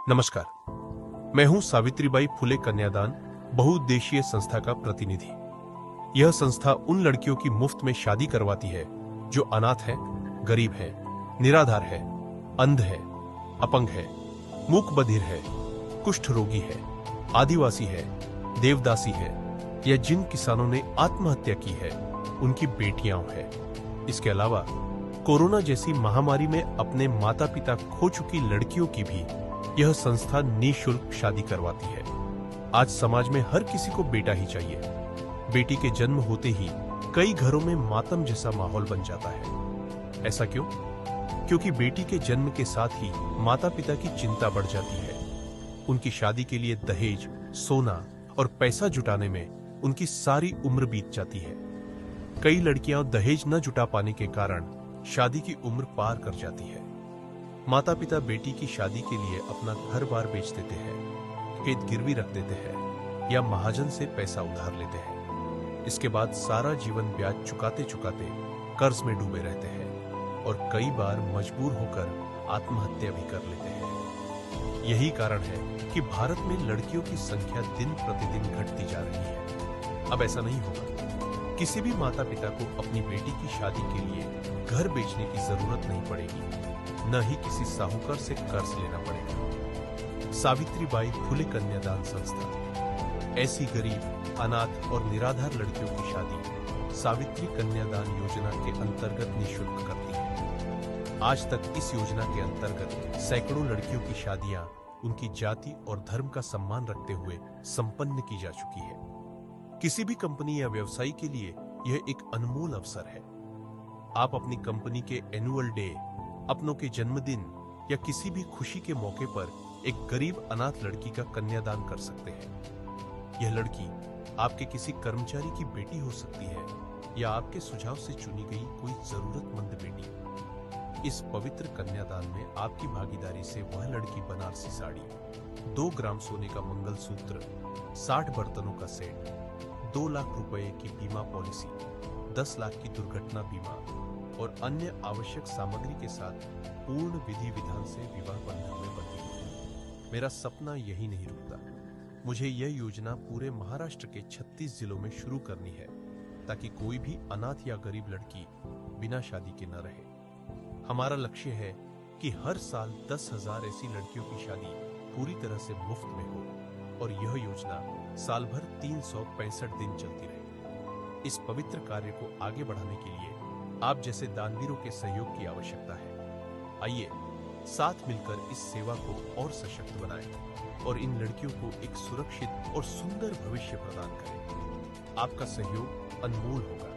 नमस्कार। मैं हूं सावित्रीबाई फुले कन्यादान बहुउद्देशीय संस्था का प्रतिनिधि। यह संस्था उन लड़कियों की मुफ्त में शादी करवाती है जो अनाथ है, गरीब है, निराधार है, अंध है, अपंग है, मूक बधिर है, कुष्ठ रोगी है, आदिवासी है, देवदासी है या जिन किसानों ने आत्महत्या की है उनकी बेटियां हैं। इसके अलावा कोरोना जैसी महामारी में अपने माता पिता खो चुकी लड़कियों की भी यह संस्था निःशुल्क शादी करवाती है। आज समाज में हर किसी को बेटा ही चाहिए। बेटी के जन्म होते ही कई घरों में मातम जैसा माहौल बन जाता है। ऐसा क्यों? क्योंकि बेटी के जन्म के साथ ही माता पिता की चिंता बढ़ जाती है। उनकी शादी के लिए दहेज, सोना और पैसा जुटाने में उनकी सारी उम्र बीत जाती है। कई लड़कियां दहेज न जुटा पाने के कारण शादी की उम्र पार कर जाती है। माता पिता बेटी की शादी के लिए अपना घर बार बेच देते हैं, खेत गिरवी रख देते हैं या महाजन से पैसा उधार लेते हैं। इसके बाद सारा जीवन ब्याज चुकाते चुकाते कर्ज में डूबे रहते हैं और कई बार मजबूर होकर आत्महत्या भी कर लेते हैं। यही कारण है कि भारत में लड़कियों की संख्या दिन प्रतिदिन घटती जा रही है। अब ऐसा नहीं होगा। किसी भी माता पिता को अपनी बेटी की शादी के लिए घर बेचने की जरूरत नहीं पड़ेगी, न ही किसी साहूकार से कर्ज लेना पड़ेगा। सावित्रीबाई फुले कन्यादान संस्था ऐसी गरीब, अनाथ और निराधार लड़कियों की शादी सावित्री कन्यादान योजना के अंतर्गत निःशुल्क करती है। आज तक इस योजना के अंतर्गत सैकड़ों लड़कियों की शादियां उनकी जाति और धर्म का सम्मान रखते हुए संपन्न की जा चुकी है। किसी भी कंपनी या व्यवसायी के लिए यह एक अनमोल अवसर है। आप अपनी कंपनी के एनुअल डे, अपनों के जन्मदिन या किसी भी खुशी के मौके पर एक गरीब अनाथ लड़की का कन्यादान कर सकते हैं। यह लड़की आपके किसी कर्मचारी की बेटी हो सकती है या आपके सुझाव से चुनी गई कोई जरूरतमंद बेटी। इस पवित्र कन्यादान में आपकी भागीदारी से वह लड़की बनारसी साड़ी, 2 ग्राम सोने का मंगलसूत्र, 60 बर्तनों का सेट, 2 लाख रुपए की बीमा पॉलिसी, 10 लाख की दुर्घटना बीमा और अन्य आवश्यक सामग्री के साथ पूर्ण विधि विधान से विवाह बंधन में बंधी। मेरा सपना यही नहीं रुकता। मुझे यह योजना पूरे महाराष्ट्र के 36 जिलों में शुरू करनी है ताकि कोई भी अनाथ या गरीब लड़की बिना शादी के न रहे। हमारा लक्ष्य है कि हर साल 10,000 ऐसी लड़कियों की शादी पूरी तरह से मुफ्त में हो और यह योजना साल भर 365 दिन चलती रहे। इस पवित्र कार्य को आगे बढ़ाने के लिए आप जैसे दानवीरों के सहयोग की आवश्यकता है। आइए साथ मिलकर इस सेवा को और सशक्त बनाएं और इन लड़कियों को एक सुरक्षित और सुंदर भविष्य प्रदान करें। आपका सहयोग अनमोल होगा।